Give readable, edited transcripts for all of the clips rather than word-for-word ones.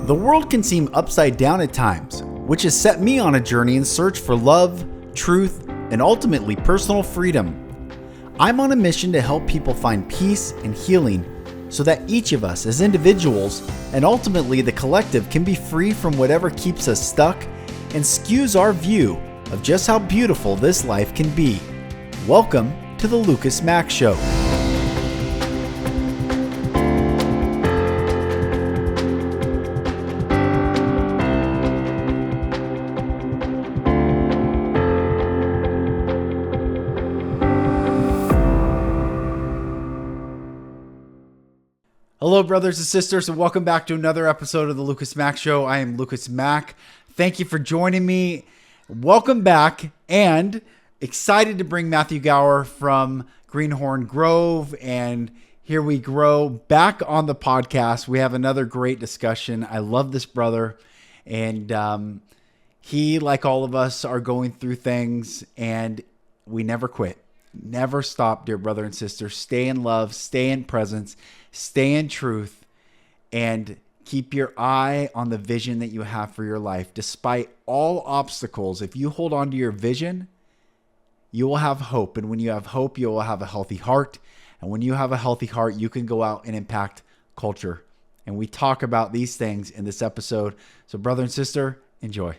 The world can seem upside down at times, which has set me on a journey in search for love, truth, and ultimately personal freedom. I'm on a mission to help people find peace and healing so that each of us as individuals and ultimately the collective can be free from whatever keeps us stuck and skews our view of just how beautiful this life can be. Welcome to the Lucas Mack Show. Hello, brothers and sisters, and welcome back to another episode of the Lucas Mack Show. I am Lucas Mack. Thank you for joining me. Welcome back, and excited to bring Matthew Gower from Greenhorn Grove and Here We Grow back on the podcast. We have another great discussion. I love this brother, and he, like all of us, are going through things, and we never quit. Never stop, dear brother and sister. Stay in love, stay in presence, stay in truth, and keep your eye on the vision that you have for your life. Despite all obstacles, if you hold on to your vision, you will have hope. And when you have hope, you will have a healthy heart. And when you have a healthy heart, you can go out and impact culture. And we talk about these things in this episode. So brother and sister, enjoy.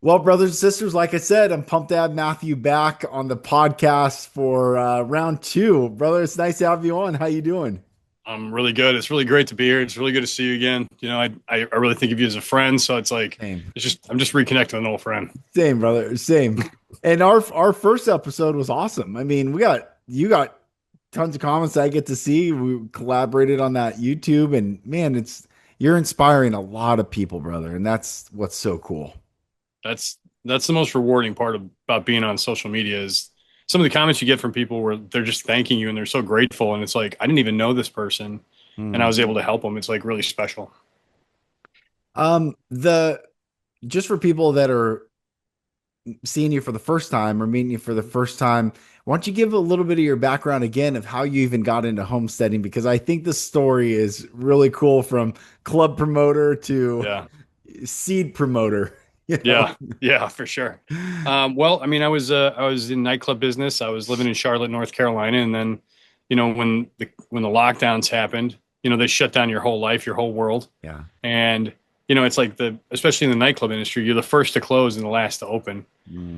Well, brothers and sisters, like I said, I'm pumped to have Matthew back on the podcast for round two. Brother, it's nice to have you on. How you doing? I'm really good. It's really great to be here. It's really good to see you again. You know, I really think of you as a friend. So it's like, I'm just reconnecting with an old friend. Same, brother. Same. And our first episode was awesome. I mean, you got tons of comments I get to see. We collaborated on that YouTube, and man, you're inspiring a lot of people, brother. And that's what's so cool. That's the most rewarding part about being on social media is some of the comments you get from people where they're just thanking you and they're so grateful. And it's like, I didn't even know this person and I was able to help them. It's like really special. Just for people that are seeing you for the first time or meeting you for the first time, why don't you give a little bit of your background again of how you even got into homesteading? Because I think the story is really cool, from club promoter to seed promoter. You know? Yeah, for sure. Well, I mean, I was in nightclub business. I was living in Charlotte, North Carolina. And then, you know, when the lockdowns happened, you know, they shut down your whole life, your whole world. Yeah. And, you know, it's like especially in the nightclub industry, you're the first to close and the last to open.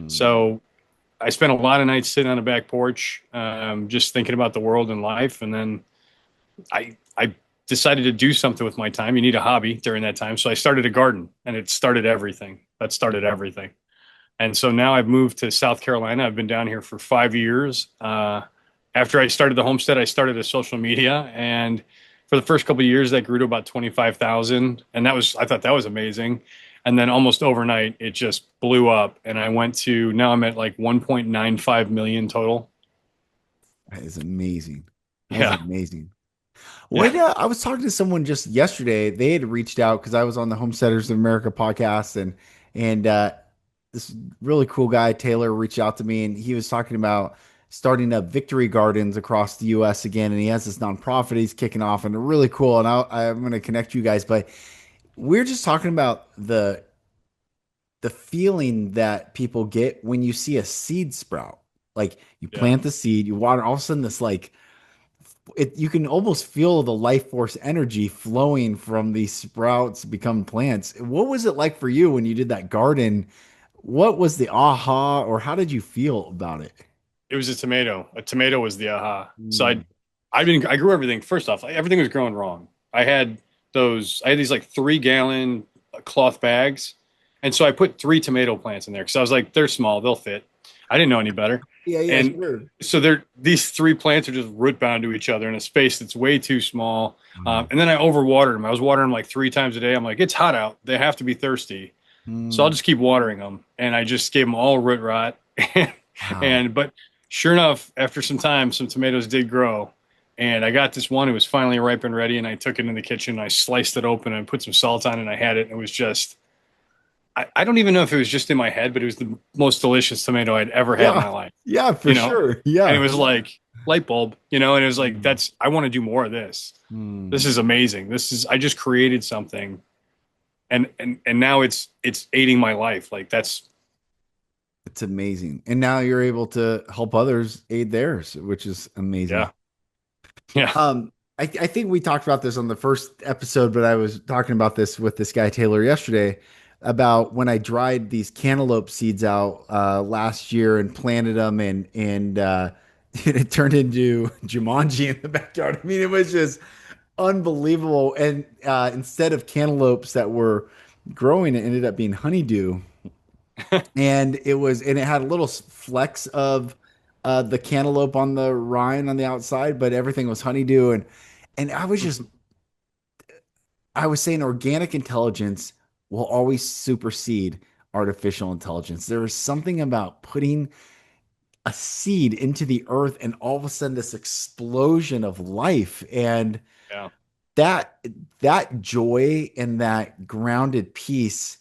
So I spent a lot of nights sitting on a back porch, just thinking about the world and life. And then I decided to do something with my time. You need a hobby during that time. So I started a garden, and it started everything. That started everything. And so now I've moved to South Carolina. I've been down here for 5 years. After I started the homestead, I started a social media, and for the first couple of years that grew to about 25,000. And I thought that was amazing. And then almost overnight, it just blew up. And now I'm at like 1.95 million total. That is amazing. That's amazing. Well, I was talking to someone just yesterday. They had reached out because I was on the Homesteaders of America podcast, and this really cool guy, Taylor, reached out to me, and he was talking about starting up victory gardens across the U.S. again. And he has this nonprofit he's kicking off, and they're really cool. And I'm going to connect you guys, but we're just talking about the feeling that people get when you see a seed sprout. Like you plant the seed, you water, all of a sudden this you can almost feel the life force energy flowing from these sprouts become plants. What was it like for you when you did that garden? What was the aha, or how did you feel about it? It was a tomato. A tomato was the aha. So I grew everything. First off, everything was growing wrong. I had these like 3-gallon cloth bags. And so I put 3 tomato plants in there because I was like, they're small, they'll fit. I didn't know any better. And sure. So these 3 plants are just root bound to each other in a space that's way too small. And then I overwatered them. I was watering them like 3 times a day. I'm like, it's hot out. They have to be thirsty. So I'll just keep watering them. And I just gave them all root rot. But sure enough, after some time, some tomatoes did grow. And I got this one. It was finally ripe and ready. And I took it in the kitchen. I sliced it open and put some salt on it. And I had it. And it was just, I don't even know if it was just in my head, but it was the most delicious tomato I'd ever had in my life. Yeah, for sure. Yeah. And it was like light bulb, and it was like, I want to do more of this. This is amazing. I just created something and now it's aiding my life. Like that's It's amazing. And now you're able to help others aid theirs, which is amazing. yeah. Yeah. I think we talked about this on the first episode, but I was talking about this with this guy Taylor yesterday about when I dried these cantaloupe seeds out last year and planted them, and it turned into Jumanji in the backyard. I mean, it was just unbelievable. And instead of cantaloupes that were growing, it ended up being honeydew, and it had little flecks of the cantaloupe on the rind on the outside, but everything was honeydew. And I was saying organic intelligence will always supersede artificial intelligence. There is something about putting a seed into the earth and all of a sudden this explosion of life, and Yeah. that that joy and that grounded peace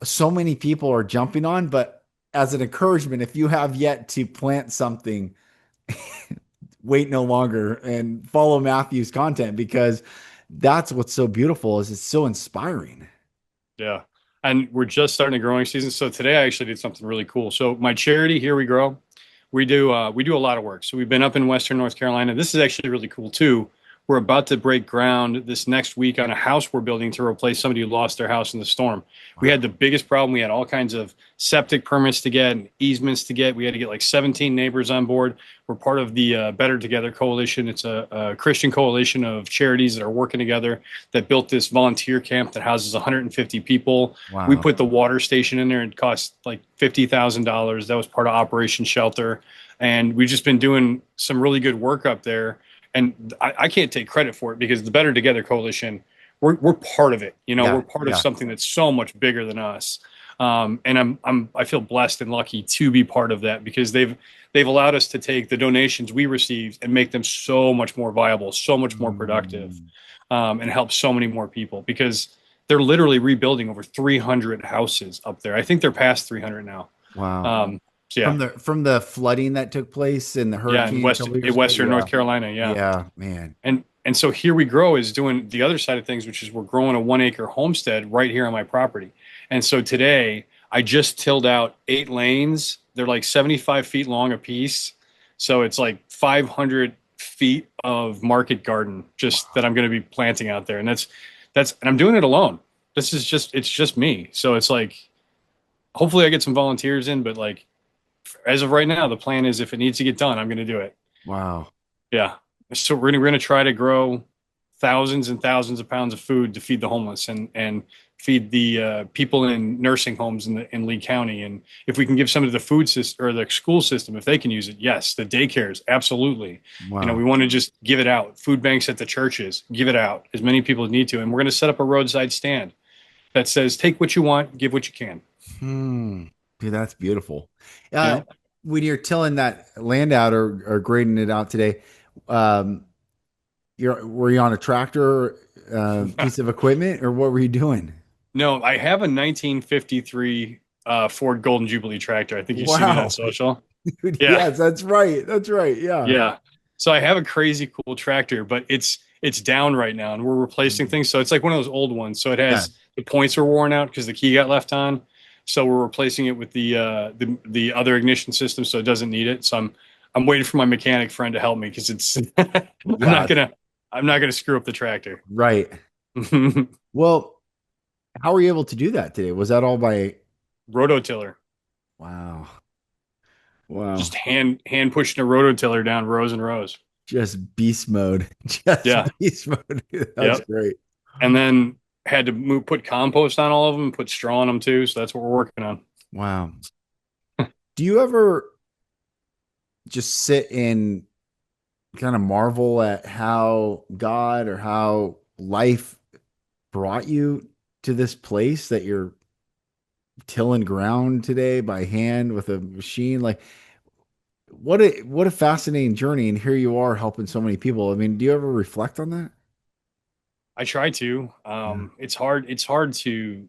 so many people are jumping on. But as an encouragement, if you have yet to plant something, wait no longer and follow Matthew's content, because that's what's so beautiful, is it's so inspiring. Yeah. And we're just starting the growing season. So today I actually did something really cool. So my charity, Here We Grow, we do a lot of work. So we've been up in Western North Carolina. This is actually really cool too. We're about to break ground this next week on a house we're building to replace somebody who lost their house in the storm. We had the biggest problem. We had all kinds of septic permits to get and easements to get. We had to get like 17 neighbors on board. We're part of the Better Together Coalition. It's a Christian coalition of charities that are working together that built this volunteer camp that houses 150 people. We Wow. put the water station in there. It cost like $50,000. That was part of Operation Shelter. And we've just been doing some really good work up there. And I can't take credit for it because the Better Together Coalition, we're part of it. You know, Yeah. we're part of Yeah. something that's so much bigger than us. And I feel blessed and lucky to be part of that because they've allowed us to take the donations we received and make them so much more viable, so much more productive, Mm. and help so many more people because they're literally rebuilding over 300 houses up there. I think they're past 300 now. Wow. So yeah, From the flooding that took place and the yeah, hurricane a couple in years ago. Western Yeah. North Carolina, yeah. Yeah, man. And so Here We Grow is doing the other side of things, which is we're growing a 1 acre homestead right here on my property. And so today I just tilled out 8 lanes. They're like 75 feet long a piece. So it's like 500 feet of market garden just that I'm going to be planting out there. And and I'm doing it alone. It's just me. So it's like, hopefully I get some volunteers in, but like as of right now, the plan is if it needs to get done, I'm going to do it. Wow. Yeah. So we're gonna try to grow thousands and thousands of pounds of food to feed the homeless and feed the people in nursing homes in Lee County. And if we can give some of the food system or the school system, if they can use it, yes. The daycares, absolutely. You know, Wow. we want to just give it out. Food banks at the churches, give it out as many people as need to. And we're going to set up a roadside stand that says, "Take what you want, give what you can." Hmm. Dude, that's beautiful. You Uh, know. when you're tilling that land out or grading it out today, um, were you on a tractor, piece of equipment, or what were you doing? No, I have a 1953 Ford Golden Jubilee tractor. I think you've seen it on Wow. social. Dude, Yeah, yes, that's right. That's right. Yeah. yeah. So I have a crazy cool tractor, but it's down right now, and we're replacing things. So it's like one of those old ones. So it Yeah. has the points are worn out because the key got left on. So we're replacing it with the other ignition system, so it doesn't need it. So I'm waiting for my mechanic friend to help me because it's Yeah. I'm not gonna screw up the tractor. Right. Well, how were you able to do that today? Was that all by? Rototiller. Wow. Wow. Just hand pushing a rototiller down rows and rows. Just beast mode. Just Yeah. beast mode. That's Yep. great. And then had to put compost on all of them, put straw on them too. So that's what we're working on. Wow. Do you ever just sit and kind of marvel at how God or how life brought you to this place that you're tilling ground today by hand with a machine? Like, what a fascinating journey, and here you are helping so many people. I mean, do you ever reflect on that? I try to. Yeah. It's hard. It's hard to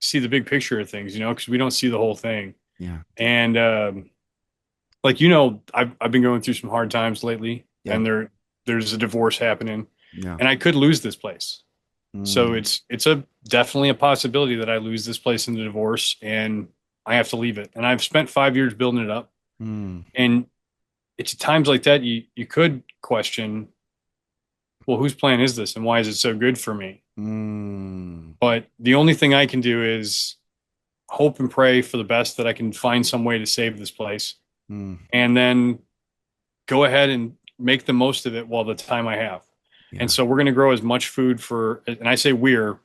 see the big picture of things, because we don't see the whole thing. Yeah. And like I've been going through some hard times lately, Yeah. and there's a divorce happening, Yeah. and I could lose this place. So Mm, it's a definitely a possibility that I lose this place in the divorce and I have to leave it. And I've spent 5 years building it up. mm, And it's at times like that you could question, well, whose plan is this and why is it so good for me? mm, But the only thing I can do is hope and pray for the best that I can find some way to save this place mm. and then go ahead and make the most of it while the time I have. And Yeah. so we're going to grow as much food for, and I say we're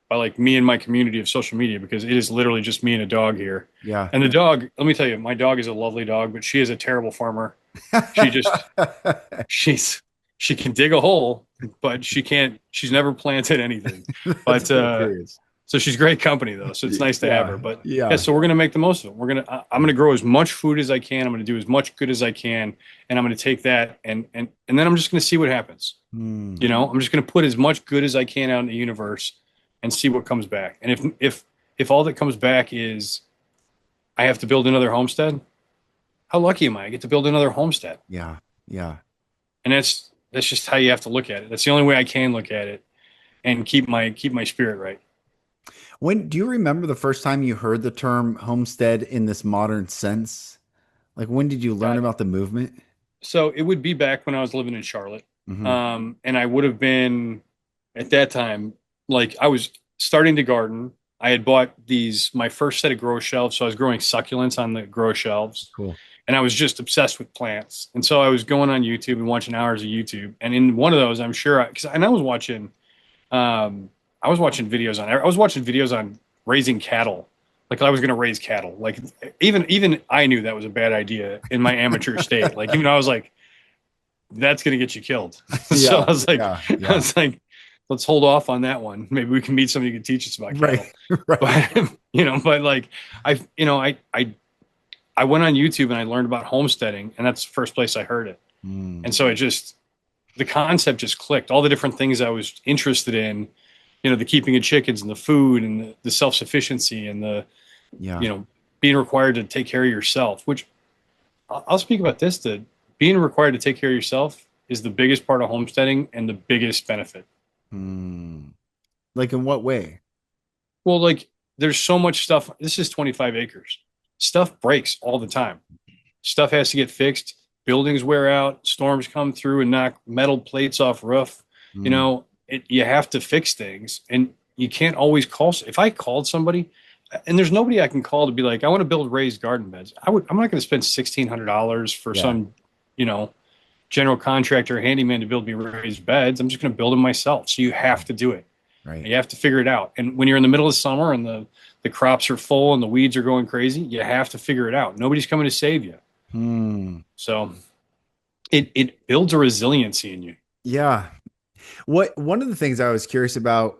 by like me and my community of social media because it is literally just me and a dog here. Yeah. And the dog, let me tell you, my dog is a lovely dog, but she is a terrible farmer. She just, she's, she can dig a hole, but she's never planted anything. That's But, hilarious. so she's great company though. So it's nice to have her. Yeah. But yeah, Yeah. so we're gonna make the most of it. I'm gonna grow as much food as I can. I'm gonna do as much good as I can, and I'm gonna take that and then I'm just gonna see what happens. Mm, You know, I'm just gonna put as much good as I can out in the universe and see what comes back. And if all that comes back is I have to build another homestead, how lucky am I? I get to build another homestead. yeah. Yeah. And that's just how you have to look at it. That's the only way I can look at it and keep my spirit right. When do you remember the first time you heard the term homestead in this modern sense? Like when did you learn God, about the movement? so it would be back when I was living in Charlotte. Hmm. And I would have been at that time, like I was starting to garden. I had bought my first set of grow shelves. So I was growing succulents on the grow shelves Cool. and I was just obsessed with plants. And so I was going on YouTube and watching hours of YouTube. And in one of those, I'm sure, and I was watching videos on raising cattle. Like I was going to raise cattle. Like even I knew that was a bad idea in my amateur state. Like even I was like, that's going to get you killed. So Yeah. Yeah. I Yeah. was like, let's hold off on that one. Maybe we can meet somebody who can teach us about Right. cattle. Right. But but like I went on YouTube and I learned about homesteading, and that's the first place I heard it. And Mm, so the concept just clicked. All the different things I was interested in, the keeping of chickens and the food and the self sufficiency and the yeah. you know being required to take care of yourself. Which I'll speak about this: that being required to take care of yourself is the biggest part of homesteading and the biggest benefit. Mm. Like in what way? Well, like there's so much stuff. This is 25 acres. Stuff breaks all the time. Stuff has to get fixed. Buildings wear out. Storms come through and knock metal plates off roof. Mm, You have to fix things, and you can't always call. If I called somebody, and there's nobody I can call to be like, I want to build raised garden beds. I'm not going to spend $1,600 for yeah. some, you know, general contractor or handyman to build me raised beds. I'm just going to build them myself. So you have to do it. Right. You have to figure it out. And when you're in the middle of summer and the crops are full and the weeds are going crazy, you have to figure it out. Nobody's coming to save you. Hmm. So it builds a resiliency in you. Yeah. One of the things I was curious about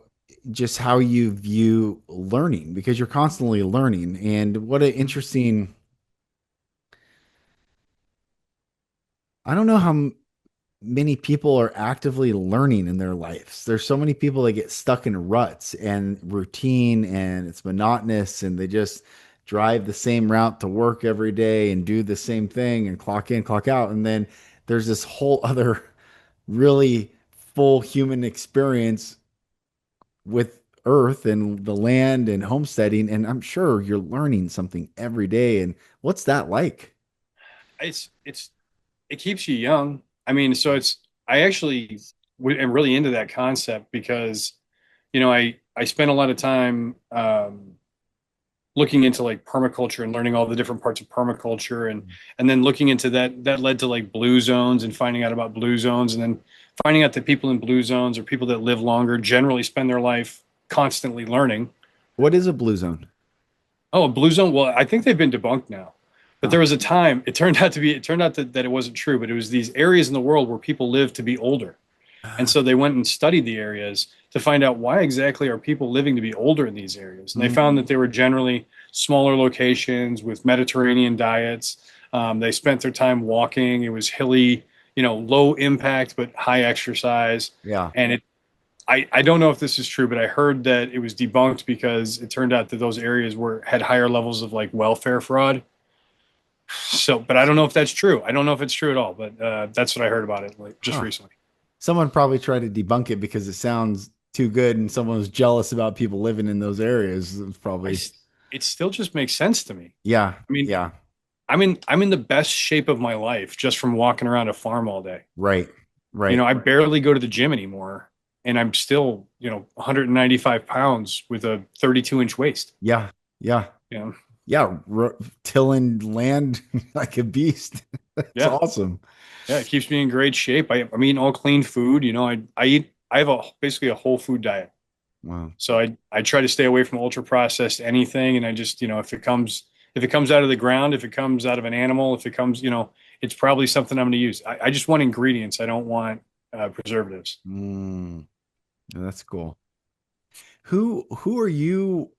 just how you view learning because you're constantly learning and what an interesting I don't know how many people are actively learning in their lives. There's so many people that get stuck in ruts and routine and it's monotonous and they just drive the same route to work every day and do the same thing and clock in, clock out. And then there's this whole other really full human experience with earth and the land and homesteading. And I'm sure you're learning something every day. And what's that like? It's it keeps you young. I mean, so I actually am really into that concept because I spent a lot of time looking into like permaculture and learning all the different parts of permaculture and then looking into that led to like blue zones and finding out about blue zones and then finding out that people in blue zones or people that live longer generally spend their life constantly learning. What is a blue zone? Oh, a blue zone. Well, I think they've been debunked now. But there Oh, was a time, it turned out that it wasn't true, but it was these areas in the world where people live to be older. And so they went and studied the areas to find out why exactly are people living to be older in these areas. And they found that they were generally smaller locations with Mediterranean diets. They spent their time walking. It was hilly, low impact, but high exercise. yeah. And I don't know if this is true, but I heard that it was debunked because it turned out that those areas had higher levels of like welfare fraud. So, but I don't know if that's true. I don't know if it's true at all, but that's what I heard about it like just Huh. recently. Someone probably tried to debunk it because it sounds too good and someone was jealous about people living in those areas, it's I, probably, s- it still just makes sense to me. yeah, I mean, yeah, I'm in the best shape of my life just from walking around a farm all day. right, right. I barely go to the gym anymore, and I'm still, 195 pounds with a 32-inch waist. Yeah, yeah, You know, yeah. Tilling land like a beast. It's yeah, awesome. yeah, it keeps me in great shape. I'm eating all clean food. I have basically a whole food diet. Wow. So I try to stay away from ultra processed anything, and I just, if it comes out of the ground, if it comes out of an animal, if it comes, it's probably something I'm going to use. I just want ingredients. I don't want preservatives. Mm, that's cool. Who are you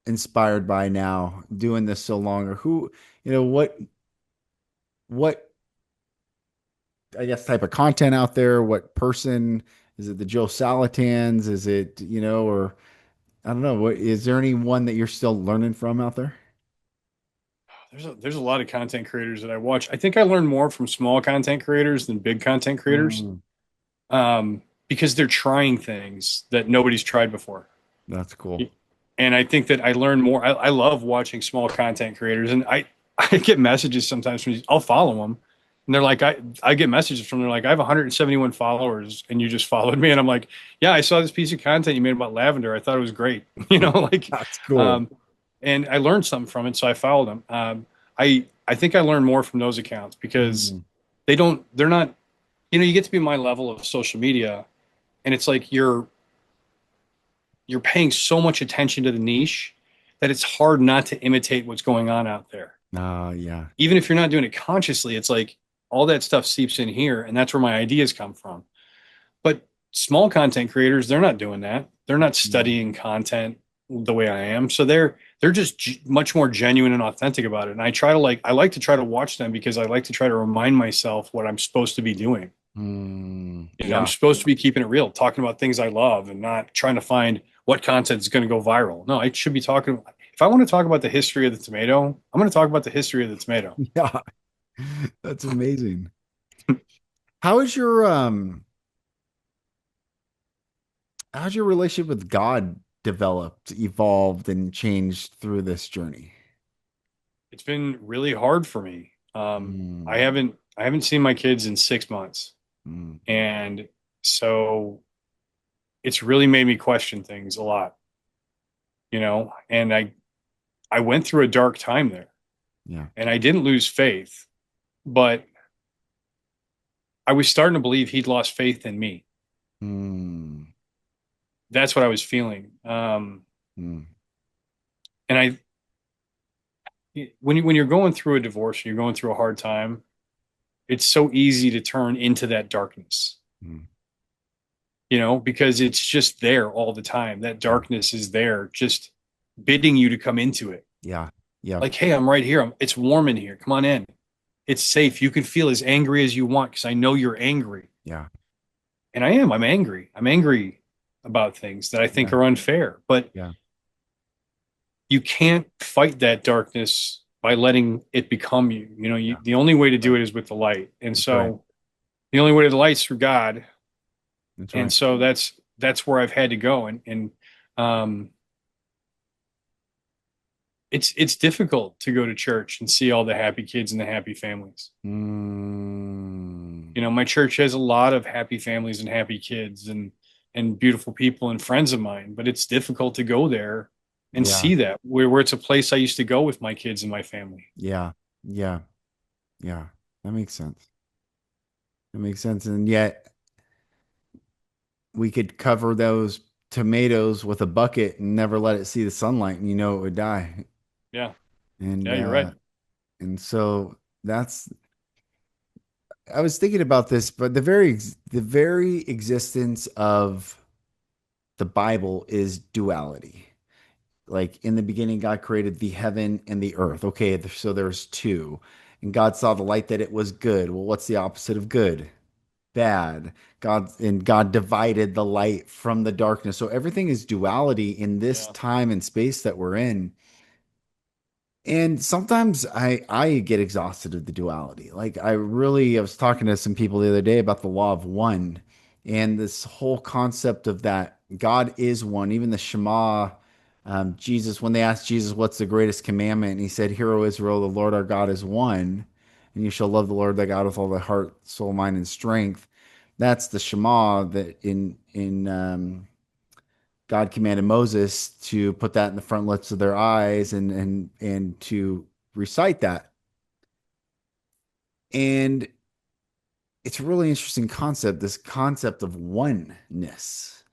inspired by now doing this so long, or who, what I guess type of content out there, what person is it, the Joe Salatans, is it, or I don't know, what is there anyone that you're still learning from out there? There's a lot of content creators that I watch. I think I learn more from small content creators than big content creators, Mm, because they're trying things that nobody's tried before. that's cool. And I think that I learn more. I love watching small content creators, and I get messages sometimes from these. I'll follow them, and they're like, I get messages from them, they're like, I have 171 followers, and you just followed me, and I'm like, yeah, I saw this piece of content you made about lavender. I thought it was great, like, That's cool. um, and I learned something from it, so I followed them. I think I learn more from those accounts because Mm, they're not, you get to be my level of social media, and it's like you're paying so much attention to the niche that it's hard not to imitate what's going on out there. yeah. Even if you're not doing it consciously, it's like all that stuff seeps in here, and that's where my ideas come from. But small content creators, they're not doing that. They're not Mm, studying content the way I am. So they're just much more genuine and authentic about it. And I like to try to watch them because I like to try to remind myself what I'm supposed to be doing. I'm yeah. supposed to be keeping it real, talking about things I love and not trying to find what content is going to go viral. No, I should be talking. If I want to talk about the history of the tomato, I'm going to talk about the history of the tomato. Yeah. That's amazing. How is how's your relationship with God developed, evolved, and changed through this journey? It's been really hard for me. I Mm, haven't seen my kids in 6 months, mm, and so it's really made me question things a lot. And I went through a dark time there, yeah. and I didn't lose faith, but I was starting to believe he'd lost faith in me. Mm, That's what I was feeling. mm, And when you're going through a divorce and you're going through a hard time, it's so easy to turn into that darkness, mm. because it's just there all the time. That Yeah. darkness is there, just bidding you to come into it. Yeah. Yeah. Like, hey, I'm right here. It's warm in here. Come on in. It's safe. You can feel as angry as you want because I know you're angry. Yeah. And I am. I'm angry. I'm angry about things that I think Yeah. are unfair. But Yeah. you can't fight that darkness by letting it become you. Yeah. The only way to Right. do it is with the light. And That's right. so the only way to the light's through God. That's And right. so that's where I've had to go. And um, it's difficult to go to church and see all the happy kids and the happy families. Mm, My church has a lot of happy families and happy kids and beautiful people and friends of mine, but it's difficult to go there and yeah. see that where it's a place I used to go with my kids and my family. Yeah. Yeah. Yeah. That makes sense. That makes sense. And yet we could cover those tomatoes with a bucket and never let it see the sunlight and it would die. Yeah. And Yeah, you're right. so that's I was thinking about this, but the very existence of the Bible is duality. Like in the beginning, God created the heaven and the earth. Okay, so there's two. And God saw the light that it was good. Well, what's the opposite of good? Bad. God divided the light from the darkness. So everything is duality in this Yeah. time and space that we're in. And sometimes I get exhausted of the duality. Like I was talking to some people the other day about the law of one and this whole concept of that God is one. Even the Shema, Jesus, when they asked Jesus, what's the greatest commandment? And he said, Hear, O Israel, the Lord our God is one. And you shall love the Lord thy God with all thy heart, soul, mind, and strength. That's the Shema that in God commanded Moses to put that in the front lips of their eyes and to recite that. And it's a really interesting concept, this concept of oneness.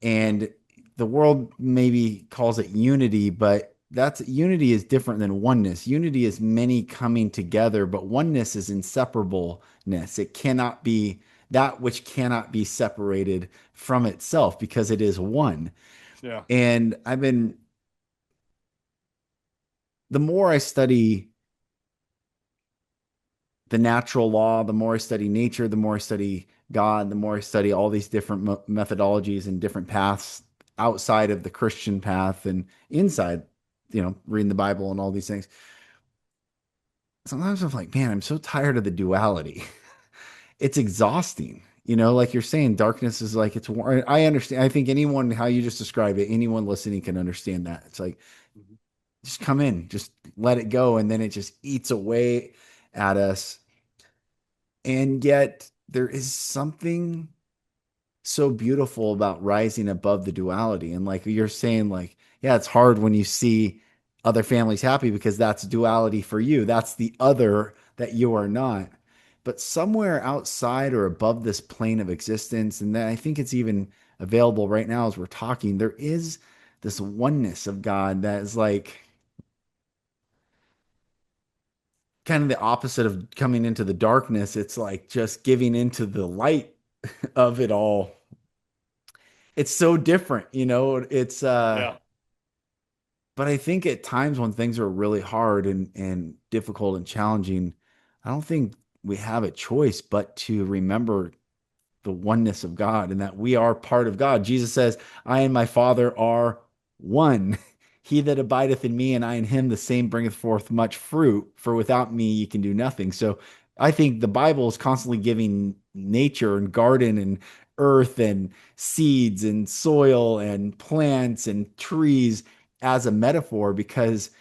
And the world maybe calls it unity, but that's unity is different than oneness. Unity is many coming together, but oneness is inseparableness. It cannot be that which cannot be separated from itself because it is one. Yeah. And the more I study the natural law, the more I study nature, the more I study God, the more I study all these different methodologies and different paths outside of the Christian path and inside, reading the Bible and all these things. Sometimes I'm like, man, I'm so tired of the duality. It's exhausting. Like you're saying, darkness is like I understand. I think anyone, how you just describe it, anyone listening can understand that. It's like, Mhm. just come in, just let it go. And then it just eats away at us. And yet there is something so beautiful about rising above the duality. And like you're saying, like, yeah, it's hard when you see other families happy because that's duality for you. That's the other that you are not. But somewhere outside or above this plane of existence, and then I think it's even available right now as we're talking, there is this oneness of God that is like kind of the opposite of coming into the darkness. It's like just giving into the light of it all. It's so different, it's Yeah. but I think at times when things are really hard and difficult and challenging, I don't think we have a choice but to remember the oneness of God and that we are part of God. Jesus says, I and my Father are one. He that abideth in me and I in him, the same bringeth forth much fruit, for without me ye can do nothing. So I think the Bible is constantly giving nature and garden and earth and seeds and soil and plants and trees as a metaphor because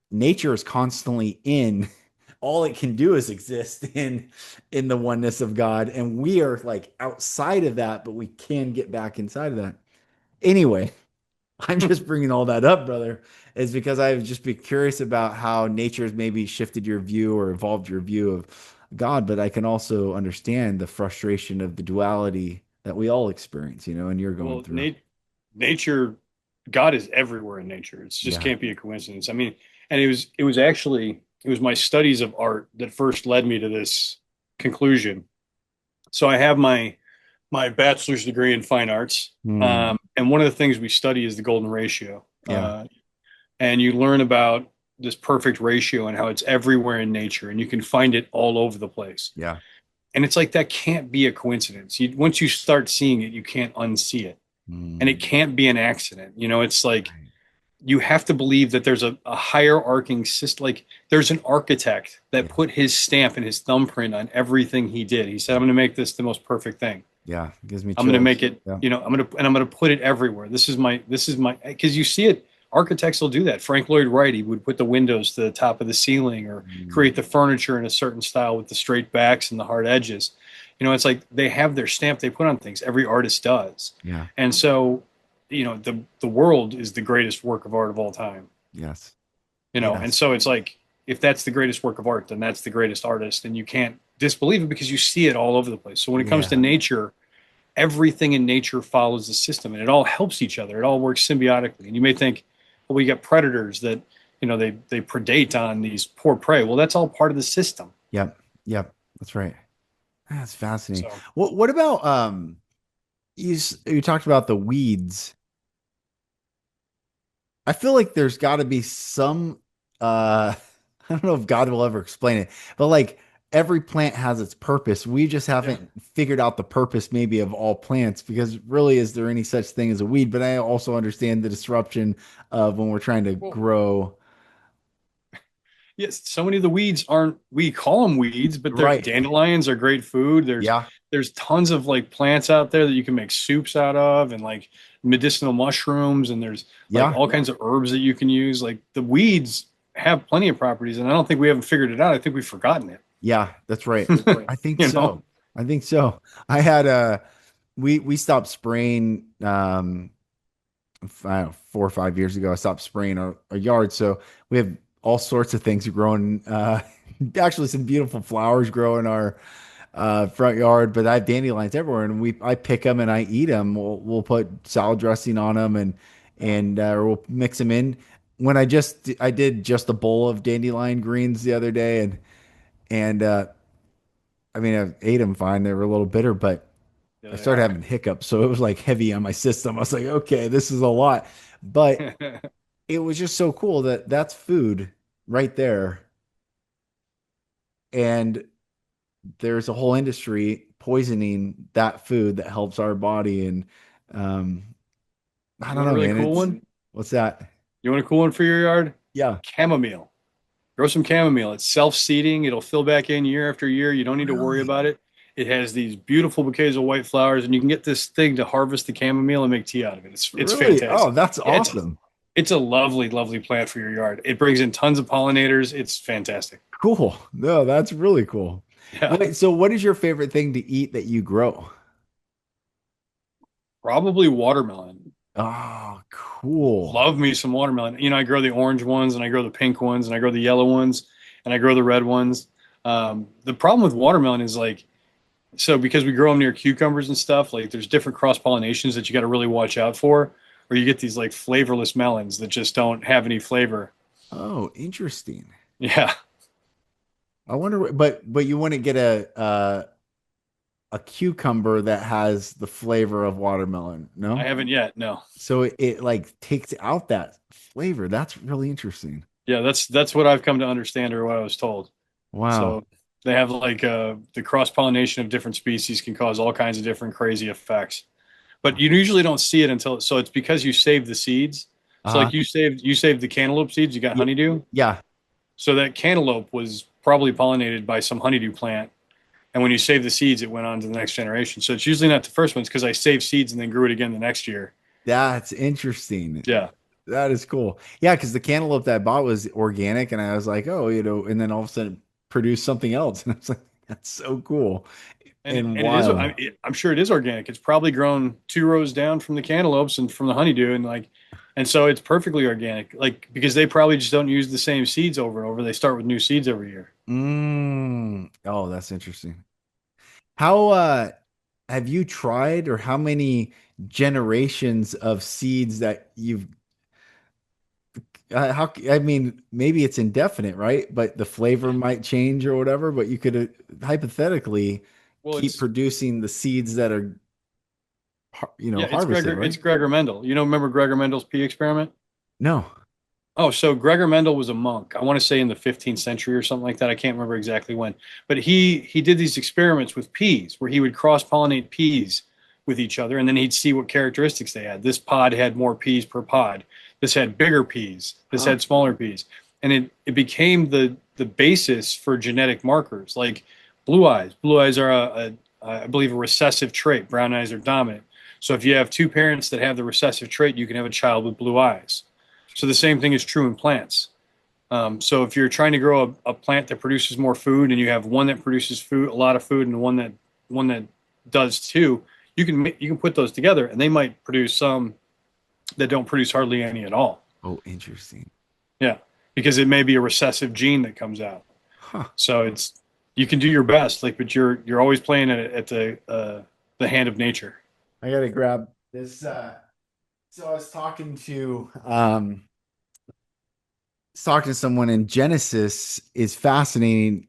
nature is constantly in all it can do is exist in the oneness of God and we are like outside of that but we can get back inside of that. Anyway, I'm just bringing all that up, brother, is because I've just been curious about how nature has maybe shifted your view or evolved your view of God, but I can also understand the frustration of the duality that we all experience, and you're going Well, through. nature, God is everywhere in nature. It just Yeah. can't be a coincidence. I mean, and it was my studies of art that first led me to this conclusion. So I have my bachelor's degree in fine arts, Hmm. and one of the things we study is the golden ratio, Yeah. and you learn about this perfect ratio and how it's everywhere in nature, and you can find it all over the place. Yeah. And it's like that can't be a coincidence. Once you start seeing it, you can't unsee it, and it Hmm. can't be an accident. It's like Right. you have to believe that there's a hierarching system. Like there's an architect that Yeah. put his stamp and his thumbprint on everything he did. He said, "I'm going to make this the most perfect thing. Yeah. It gives me I'm going to chills. make it. Yeah. I'm going to put it everywhere. This is my because you see it. Architects will do that. Frank Lloyd Wright, he would put the windows to the top of the ceiling or Hmm. create the furniture in a certain style with the straight backs and the hard edges. It's like they have their stamp they put on things. Every artist does. Yeah. And so, the world is the greatest work of art of all time. Yes. And Yes. so it's like if that's the greatest work of art, then that's the greatest artist, and you can't disbelieve it because you see it all over the place. So when it comes to Yeah. nature, everything in nature follows the system and it all helps each other. It all works symbiotically. And you may think, well, we got predators that, they predate on these poor prey. Well, that's all part of the system. Yep. Yep. That's right. That's fascinating. So, What about you talked about the weeds. I feel like there's got to be some I don't know if God will ever explain it, but like every plant has its purpose. We just yeah. haven't figured out the purpose maybe of all plants because really is there any such thing as a weed? But I also understand the disruption of when we're trying to Well, grow. yes, so many of the weeds aren't, we call them weeds, but they're Right. dandelions are great food. There's Yeah. there's tons of like plants out there that you can make soups out of, and like medicinal mushrooms, and there's like Yeah. all kinds of herbs that you can use. Like the weeds have plenty of properties, and I don't think we haven't figured it out. I think we've forgotten it. Yeah, that's right. I think You know? so. I think so. I had we stopped spraying I don't know, 4 or 5 years ago. I stopped spraying our yard. So we have all sorts of things growing. Actually some beautiful flowers grow in our front yard, but I have dandelions everywhere, and I pick them and I eat them. We'll put salad dressing on them, and or we'll mix them in. When I did just a bowl of dandelion greens the other day, and I mean I ate them fine. They were a little bitter, but Yeah, I they started are. having hiccups, so it was like heavy on my system. I was like, okay, this is a lot, but it was just so cool that that's food right there, and there's a whole industry poisoning that food that helps our body. And um, I You don't want a know, really man. cool one? What's that? You want a cool one for your yard? Yeah, Chamomile. Grow some chamomile. It's self-seeding. It'll fill back in year after year. You don't need to worry really? about it. It has these beautiful bouquets of white flowers, and you can get this thing to harvest the chamomile and make tea out of it. It's Really? Oh, fantastic. that's Yeah, awesome. it's a lovely, lovely plant for your yard. It brings in tons of pollinators. It's fantastic. Cool. No, that's really cool. Yeah, Wait, so what is your favorite thing to eat that you grow? probably watermelon. Oh, cool. Love me some watermelon. I grow the orange ones, and I grow the pink ones, and I grow the yellow ones, and I grow the red ones. The problem with watermelon is like, so because we grow them near cucumbers and stuff, like there's different cross pollinations that you got to really watch out for, or you get these like flavorless melons that just don't have any flavor. Oh, interesting. Yeah, I wonder, but you wouldn't get a cucumber that has the flavor of watermelon, I no? haven't yet. No. So it like takes out that flavor. That's really interesting. Yeah, that's what I've come to understand or what I was told. Wow. So they have like the cross pollination of different species can cause all kinds of different crazy effects. But you usually don't see it until so it's because you saved the seeds. So Uh-huh. like you saved the cantaloupe seeds, you got Yeah, honeydew. yeah. So that cantaloupe was probably pollinated by some honeydew plant. And when you save the seeds, it went on to the next generation. So it's usually not the first ones because I saved seeds and then grew it again the next year. That's interesting. Yeah. That is cool. Yeah, because the cantaloupe that I bought was organic, and I was like, oh, and then all of a sudden produced something else. And I was like, that's so cool And and and it is wild. I'm sure it is organic. It's probably grown 2 rows down from the cantaloupes and from the honeydew and so it's perfectly organic. Like because they probably just don't use the same seeds over and over. They start with new seeds every year. Oh, that's interesting. How have you tried, or how many generations of seeds that you've how I mean, maybe it's indefinite, right? But the flavor might change or whatever, but you could hypothetically Well, keep it's producing the seeds that are yeah, harvested, It's right? Gregor Mendel. Remember Gregor Mendel's pea experiment? No. Oh, so Gregor Mendel was a monk. I want to say in the 15th century or something like that. I can't remember exactly when. But he did these experiments with peas where he would cross-pollinate peas with each other and then he'd see what characteristics they had. This pod had more peas per pod. This had bigger peas. This Huh. had smaller peas. And it became the basis for genetic markers like blue eyes. Blue eyes are I believe a recessive trait. Brown eyes are dominant. So if you have two parents that have the recessive trait, you can have a child with blue eyes. So the same thing is true in plants. So if you're trying to grow a plant that produces more food, and you have one that produces food, a lot of food, and one that does too, you can put those together, and they might produce some that don't produce hardly any at all. Oh, interesting. Yeah, because it may be a recessive gene that comes out. Huh. So you can do your best, like, but you're always playing at the hand of nature. I gotta grab this. So I was talking to someone, in Genesis is fascinating.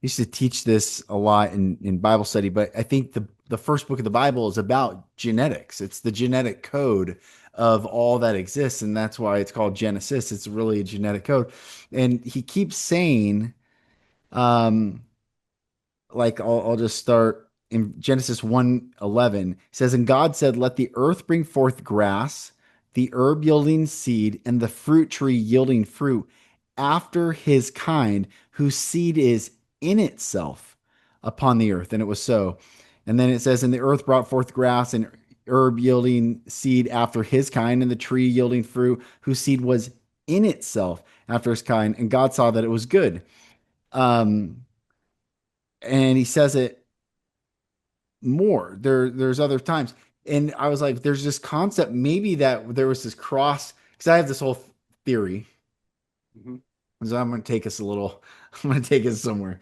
Used to teach this a lot in Bible study, but I think the first book of the Bible is about genetics. It's the genetic code of all that exists, and that's why it's called Genesis. It's really a genetic code. And he keeps saying, um, like I'll just start in Genesis 1:11. It says, and God said, let the earth bring forth grass, the herb yielding seed, and the fruit tree yielding fruit after his kind, whose seed is in itself upon the earth. And it was so. And then it says, and the earth brought forth grass and herb yielding seed after his kind, and the tree yielding fruit whose seed was in itself after his kind. And God saw that it was good. Um, and he says it more. There's other times. And I was like, there's this concept, maybe that there was this cross, because I have this whole theory. Mhm. So I'm going to take us a little, I'm going to take us somewhere.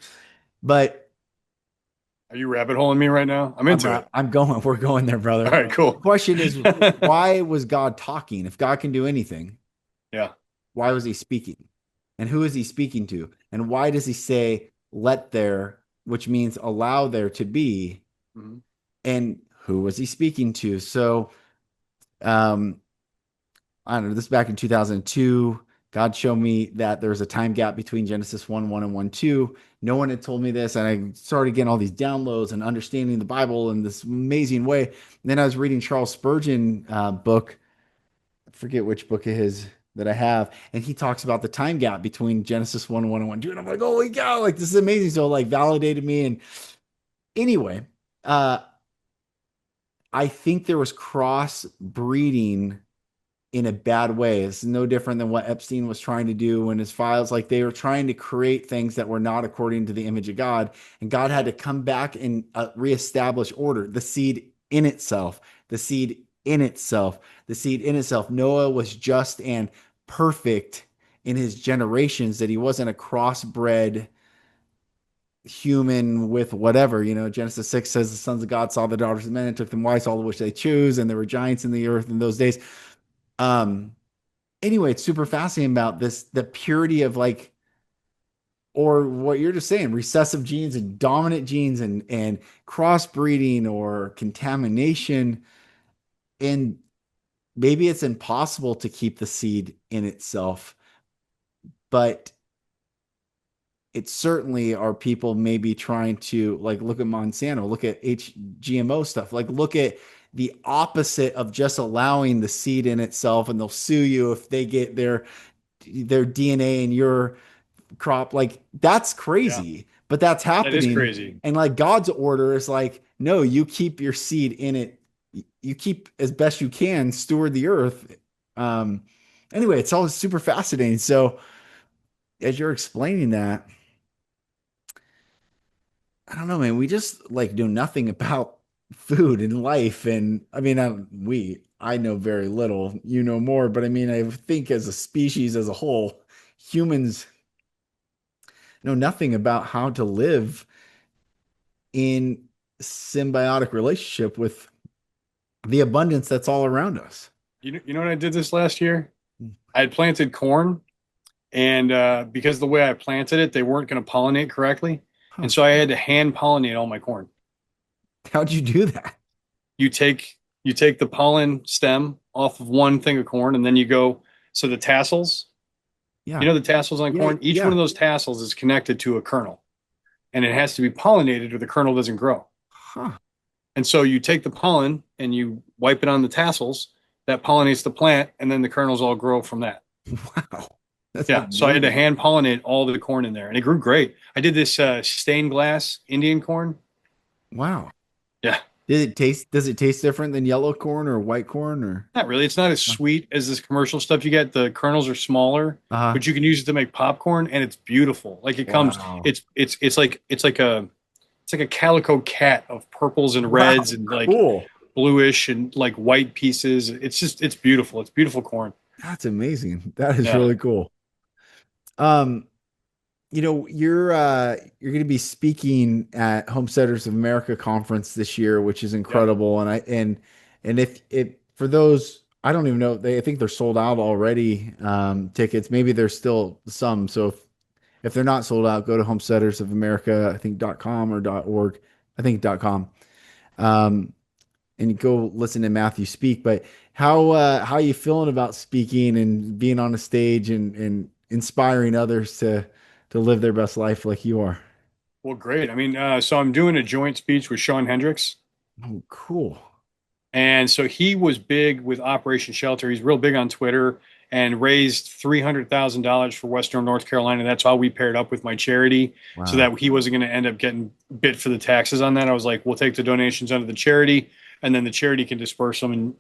But Are you rabbit holing me right now? I'm I'm into not, it. I'm going, we're going there, All brother. right, The cool. question is, why was God talking? If God can do anything, Yeah. why was he speaking? And who is he speaking to? And why does he say, let there, which means allow there to be? Mhm. And who was he speaking to? So, um, I don't know, this is back in 2002. God showed me that there's a time gap between Genesis 1:1 and 1:2. No one had told me this, and I started getting all these downloads and understanding the Bible in this amazing way. And then I was reading Charles Spurgeon book. I forget which book it is that I have, and he talks about the time gap between Genesis 1:1 and 1:2. And I'm like, holy cow, like this is amazing. So like validated me. And anyway, uh, I think there was cross breeding in a bad way. It's no different than what Epstein was trying to do in his files. Like they were trying to create things that were not according to the image of God. And God had to come back and reestablish order, the seed in itself, the seed in itself, the seed in itself. Noah was just and perfect in his generations, that he wasn't a crossbred human with whatever. Genesis 6 says the sons of God saw the daughters of men and took them wives, all of which they choose, and there were giants in the earth in those days. um anyway, it's super fascinating about this, the purity of like, or what you're just saying, recessive genes and dominant genes and crossbreeding or contamination. And maybe it's impossible to keep the seed in itself, but it certainly are people maybe trying to, like, look at Monsanto, look at HGMO stuff, like look at the opposite of just allowing the seed in itself, and they'll sue you if they get their DNA in your crop. Like that's Yeah. crazy, but that's That is happening. crazy. And like God's order is like, no, you keep your seed in it. You keep as best you can, steward the earth. Um, anyway, it's all super fascinating. So as you're explaining that, I don't know, man, we just like know nothing about food and life. And I mean, I know very little, you know more, but I mean, I think as a species as a whole, humans know nothing about how to live in symbiotic relationship with the abundance that's all around us. You know what I did this last year? I had planted corn, and because of the way I planted it, they weren't going to pollinate correctly, Huh. and so I had to hand pollinate all my corn. How'd you do that? You take you take the pollen stem off of one thing of corn, and then you go, so the tassels, Yeah. the tassels on Yeah. corn, each one Yeah. of those tassels is connected to a kernel, and it has to be pollinated or the kernel doesn't grow. Huh. And so you take the pollen and you wipe it on the tassels, that pollinates the plant, and then the kernels all grow from that. Wow. That's Yeah, so I had to amazing. hand pollinate all the corn in there, and it grew great. I did this stained glass Indian corn. Wow. Yeah, Does it taste different than yellow corn or white corn or? not really. It's not as sweet as this commercial stuff you get. The kernels are smaller, Uh, but you can use it to make popcorn, and it's beautiful. Like it comes, wow. it's like a calico cat of purples and Wow. reds and like Cool. bluish and like white pieces. It's beautiful. It's beautiful corn. That's amazing. That is Yeah, really cool. Um, you're going to be speaking at Homesteaders of America conference this year, which is yeah. incredible. And if it for those, I don't even know, I think they're sold out already, tickets. Maybe there's still some. So if they're not sold out, go to Homesteaders of America, I think .com or .org, I think .com. Um, and you go listen to Matthew speak. But how are you feeling about speaking and being on a stage and inspiring others to live their best life like you are? Well, great. I mean, so I'm doing a joint speech with Sean Hendricks. Oh, cool. And so he was big with Operation Shelter. He's real big on Twitter and raised $300,000 for Western North Carolina. That's how we paired up with my charity so Wow. that he wasn't going to end up getting bit for the taxes on that. I was like, we'll take the donations under the charity. and then the charity can disperse them, and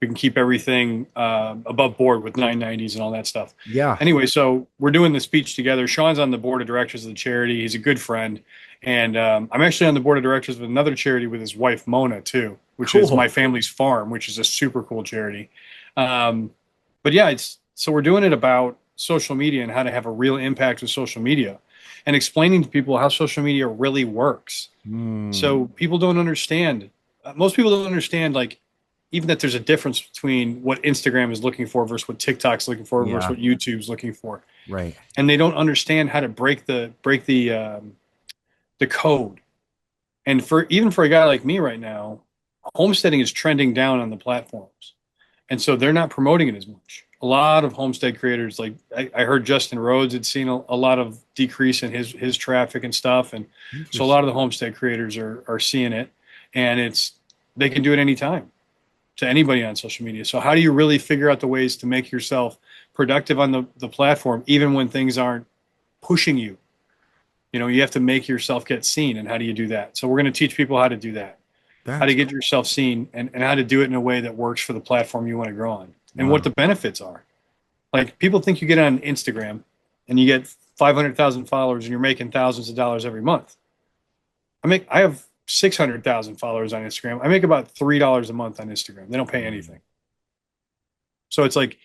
we can keep everything above board with 990s and all that stuff. Yeah. Anyway, so we're doing the speech together. Sean's on the board of directors of the charity. He's a good friend, and I'm actually on the board of directors of another charity with his wife Mona too, which is Cool. My Family's Farm, which is a super cool charity. But yeah, it's so we're doing it about social media and how to have a real impact with social media, and explaining to people how social media really works. Mm. So people don't understand. Most people don't understand, like, even that there's a difference between what Instagram is looking for versus what TikTok's looking for versus Yeah. what YouTube's looking for, Right. and they don't understand how to break the code. And for even for a guy like me right now, homesteading is trending down on the platforms, and so they're not promoting it as much. A lot of homestead creators, like I heard Justin Rhodes had seen a lot of decrease in his traffic and stuff, and so a lot of the Interesting. homestead creators are seeing it, and they can do it anytime to anybody on social media. So how do you really figure out the ways to make yourself productive on the platform, even when things aren't pushing you? You have to make yourself get seen, and how do you do that? So we're going to teach people how to do that, how to That's get yourself seen, and how to do it in a way that works for the platform you want to grow on, and what wow. the benefits are. Like, people think you get on Instagram and you get 500,000 followers and you're making thousands of dollars every month. I have 600,000 followers on Instagram. I make about $3 a month on Instagram. They don't pay anything. So it's like,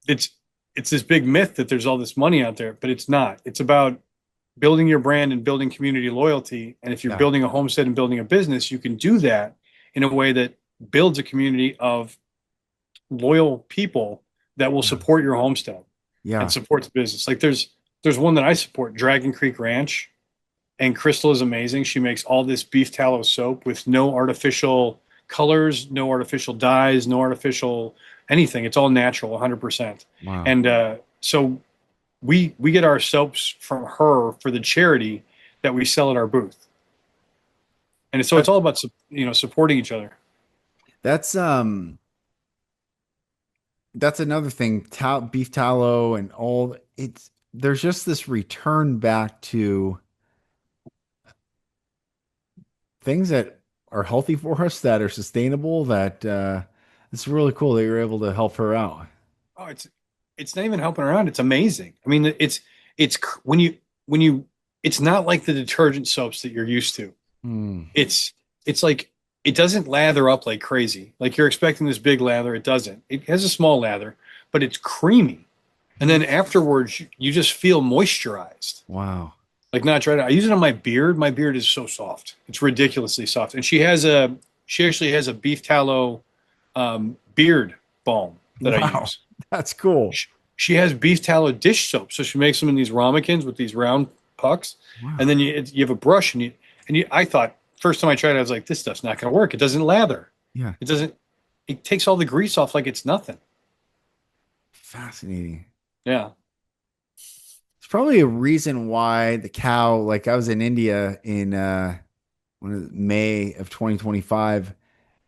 it's it's this big myth that there's all this money out there, but it's not. It's about building your brand and building community loyalty. And if you're Yeah. building a homestead and building a business, you can do that in a way that builds a community of loyal people that will Yeah. support your homestead and Yeah. support the business. Like, there's one that I support, Dragon Creek Ranch, and Crystal is amazing. She makes all this beef tallow soap with no artificial colors, no artificial dyes, no artificial anything. It's all natural, 100%. Wow. And so we get our soaps from her for the charity that we sell at our booth. And so it's That, all about supporting each other. that's that's another thing. Beef tallow and all it's there's just this return back to things that are healthy for us, that are sustainable, that it's really cool that you're able to help her out. Oh, it's not even helping around. It's amazing. I mean, when you it's not like the detergent soaps that you're used to. Hmm. It's like, it doesn't lather up like crazy. Like, you're expecting this big lather. It doesn't. It has a small lather, but it's creamy. And then afterwards, you just feel moisturized. Wow. Like, not dry. I use it on my beard. My beard is so soft. It's ridiculously soft. And she actually has a beef tallow beard balm that I Wow. use. That's cool. She has beef tallow dish soap, so she makes them in these ramekins with these round pucks, and Wow. then you have a brush, and I thought, first time I tried it, I was like, this stuff's not going to work. It doesn't lather. Yeah. It doesn't. It takes all the grease off like it's nothing. Fascinating. Yeah. It's probably a reason why the cow, like I was in India in May of 2025,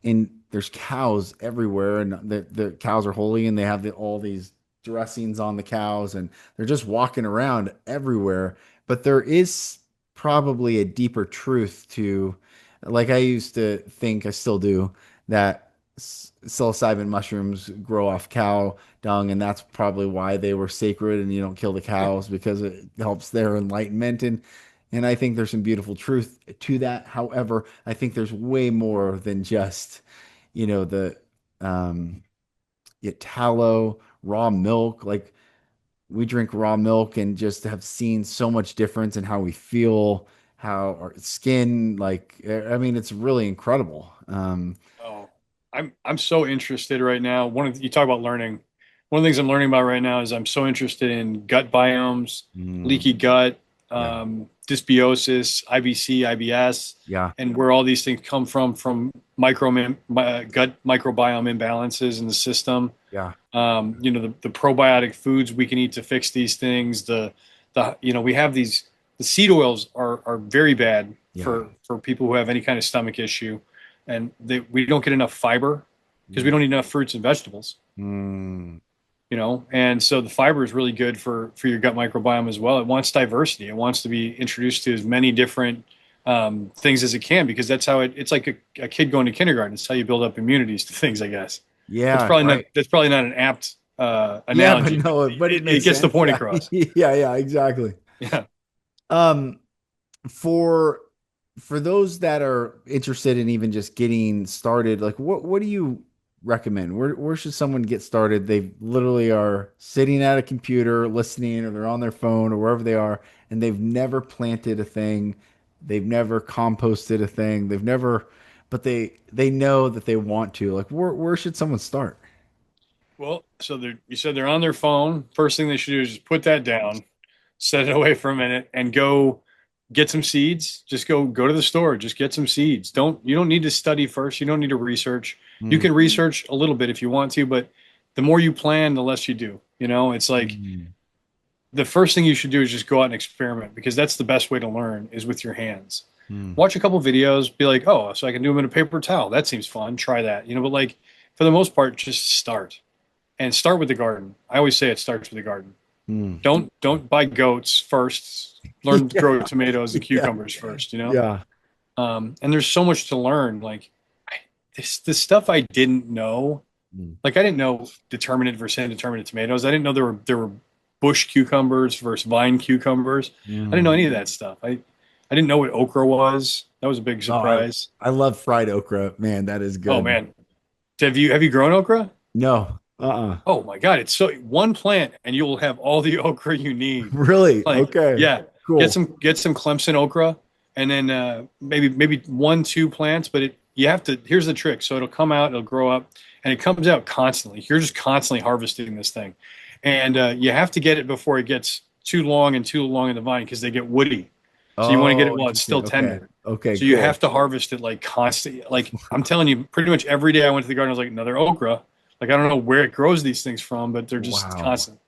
and there's cows everywhere, and the cows are holy, and they have all these dressings on the cows, and they're just walking around everywhere. But there is probably a deeper truth to, like I used to think, I still do, that psilocybin mushrooms grow off cow dung, and that's probably why they were sacred, and you don't kill the Yeah. cows because it helps their enlightenment. And I think there's some beautiful truth to that. However, I think there's way more than just, the um tallow, raw milk. Like, we drink raw milk and just have seen so much difference in how we feel, how our skin, like, I mean, it's really incredible. Oh, I'm so interested right now. You talk about learning. One of the things I'm learning about right now is I'm so interested in gut biomes, Mm, leaky gut, yeah, dysbiosis, IBC, IBS, yeah, and where all these things come from gut microbiome imbalances in the system. yeah, The probiotic foods we can eat to fix these things. We have the seed oils are very bad yeah. for people who have any kind of stomach issue, and we don't get enough fiber because we Mm, don't eat enough fruits and vegetables. mm, And so the fiber is really good for your gut microbiome as well. It wants diversity. It wants to be introduced to as many different things as it can, because that's how it's like a kid going to kindergarten. It's how you build up immunities to things, I guess. Yeah, right. That's probably not an apt Yeah, but analogy, but no, but it it makes gets the sense. point Yeah. across. Yeah, yeah, exactly. Yeah. Um, for those that are interested in even just getting started, like what do you recommend? Where should someone get started? They literally are sitting at a computer listening, or they're on their phone or wherever they are, and they've never planted a thing, they've never composted a thing, they've never, but they know that they want to. Like where should someone start? Well, so you said they're on their phone. First thing they should do is just put that down, set it away for a minute, and go get some seeds. Just go to the store, just get some seeds. You don't need to study first. You don't need to research. You Mm. can research a little bit if you want to, but the more you plan, the less you do. It's like Mm. the first thing you should do is just go out and experiment, because that's the best way to learn is with your hands. Mm. Watch a couple videos, be like, oh, so I can do them in a paper towel. That seems fun. Try that. But like for the most part, just start and start with the garden. I always say it starts with the garden. Mm. Don't buy goats first. Learn to grow tomatoes and Yeah. cucumbers first. Yeah. And there's so much to learn. Like this stuff I didn't know. Mm. Like I didn't know determinate versus indeterminate tomatoes. I didn't know there were bush cucumbers versus vine cucumbers. I didn't know Mm. any of that stuff. I didn't know what okra was. That was a big Oh, surprise. I love fried okra. Man, that is Oh good. man, have you grown okra? No. Uh-uh. Oh my God, it's so one plant and you will have all the okra you need. Really? Like, Okay. yeah, Cool. get some Clemson okra, and then maybe one, two plants. But you have to. Here's the trick. So it'll come out, it'll grow up, and it comes out constantly. You're just constantly harvesting this thing, and you have to get it before it gets too long in the vine, because they get woody. So you want to get it Oh, while it's interesting. still Okay. tender. Okay, So you cool. have to harvest it like constantly. Like I'm telling you, pretty much every day I went to the garden, I was like, another okra. Like I don't know where it grows these things from, but they're just Wow. constant.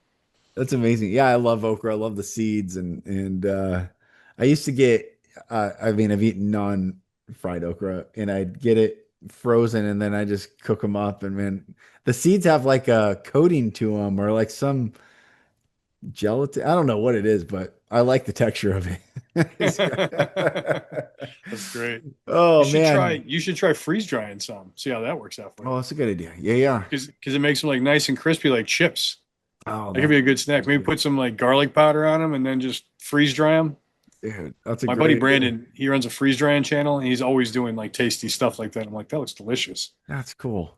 That's amazing. Yeah, I love okra. I love the seeds and I used to get I mean, I've eaten non-fried okra and I'd get it frozen and then I just cook them up and man, the seeds have like a coating to them or like some gelatin. I don't know what it is, but I like the texture of it. It's That's great. Oh man. You should try freeze drying some. See how that works out for Oh, you. that's a good idea. Yeah, yeah. Because it makes them like nice and crispy like chips. Oh, That could that be a good snack. Maybe put some like garlic powder on them and then just freeze dry them. dude, that's a My buddy great idea. Brandon, he runs a freeze drying channel and he's always doing like tasty stuff like that. I'm like, that looks delicious. That's cool.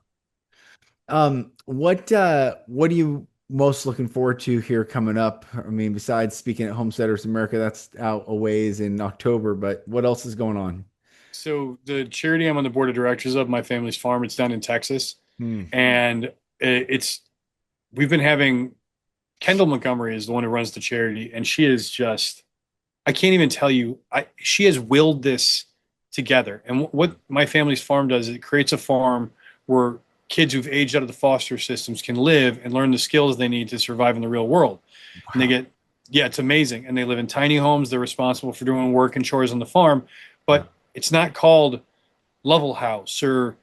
What are you most looking forward to here coming up? I mean, besides speaking at Homesteaders America, that's out a ways in October, but what else is going on? So the charity I'm on the board of directors of, My Family's Farm, it's down in Texas. Hmm. And it's we've been having Kendall Montgomery is the one who runs the charity, and she is just I can't even tell you. She has willed this together. And what My Family's Farm does is it creates a farm where kids who've aged out of the foster systems can live and learn the skills they need to survive in the real world. And they Wow. get, yeah, it's amazing. And they live in tiny homes. They're responsible for doing work and chores on the farm, Yeah. but it's not called Level House or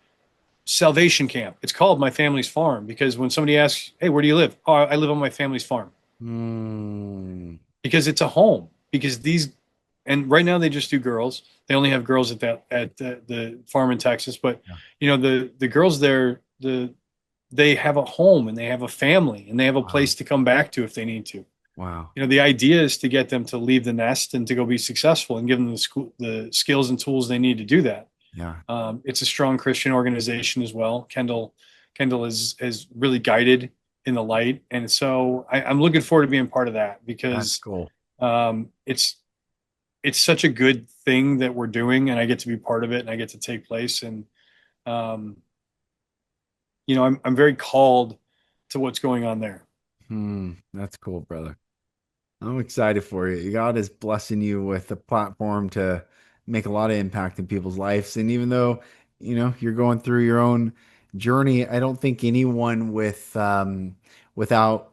Salvation Camp. It's called My Family's Farm, because when somebody asks, "Hey, where do you live?" "Oh, I live on my family's farm." Hmm. Because it's a home. Because and right now they just do girls. They only have girls at the farm in Texas, but Yeah. the girls there, they have a home and they have a family and they have a Wow. place to come back to if they need to. Wow. The idea is to get them to leave the nest and to go be successful, and give them the skills and tools they need to do that. Yeah. It's a strong Christian organization as well. Kendall is really guided in the light, and so I'm looking forward to being part of that, That's because cool. um, it's it's such a good thing that we're doing, and I get to be part of it, and I get to take place, and um, I'm very called to what's going on there. Hmm. That's cool, brother. I'm excited for you. God is blessing you with a platform to make a lot of impact in people's lives. And even though, you're going through your own journey, I don't think anyone without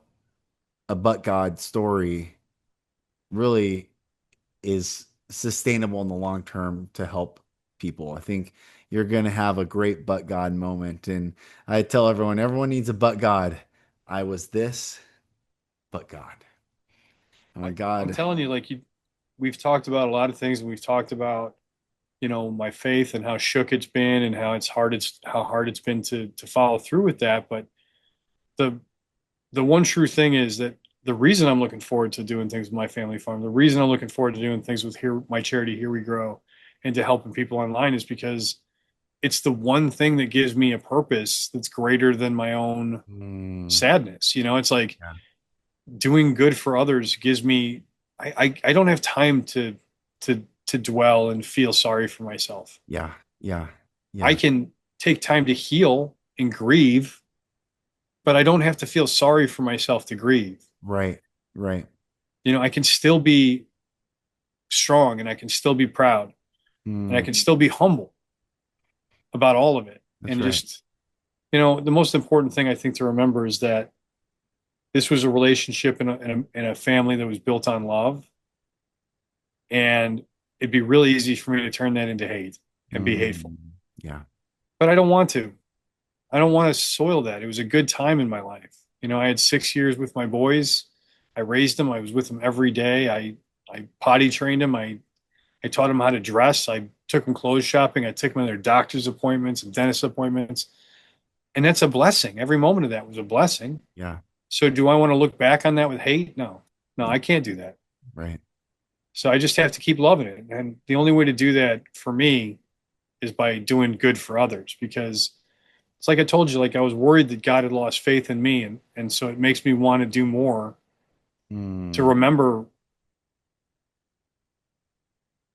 a but God story really is sustainable in the long term to help people. I think you're going to have a great but God moment. And I tell everyone needs a but God. I was this, but God. And when I'm God, telling you, we've talked about a lot of things, and we've talked about my faith and how shook it's been and how hard it's been to follow through with that. But the the one true thing is that the reason I'm looking forward to doing things with my family farm, the reason I'm looking forward to doing things with my charity, Here We Grow, and to helping people online is because it's the one thing that gives me a purpose that's greater than my own Mm, sadness. It's like yeah. doing good for others gives me, I don't have time to dwell and feel sorry for myself. Yeah. Yeah. I Yeah. can take time to heal and grieve, but I don't have to feel sorry for myself to grieve. Right. Right. I can still be strong and I can still be proud and I Mm, can still be humble about all of it. that's And right. just, the most important thing I think to remember is that this was a relationship in a family that was built on love. And it'd be really easy for me to turn that into hate and be hateful. Mm, yeah. But I don't want to. I don't want to soil that. It was a good time in my life. I had 6 years with my boys. I raised them. I was with them every day. I potty trained them. I taught them how to dress. I took them clothes shopping. I took them to their doctor's appointments and dentist appointments. And that's a blessing. Every moment of that was a blessing. Yeah. So do I want to look back on that with hate? No, no, No, I can't do that. right. So I just have to keep loving it. And the only way to do that for me is by doing good for others because it's like I told you, like I was worried that God had lost faith in me. And so it makes me want to do more to Mm, remember,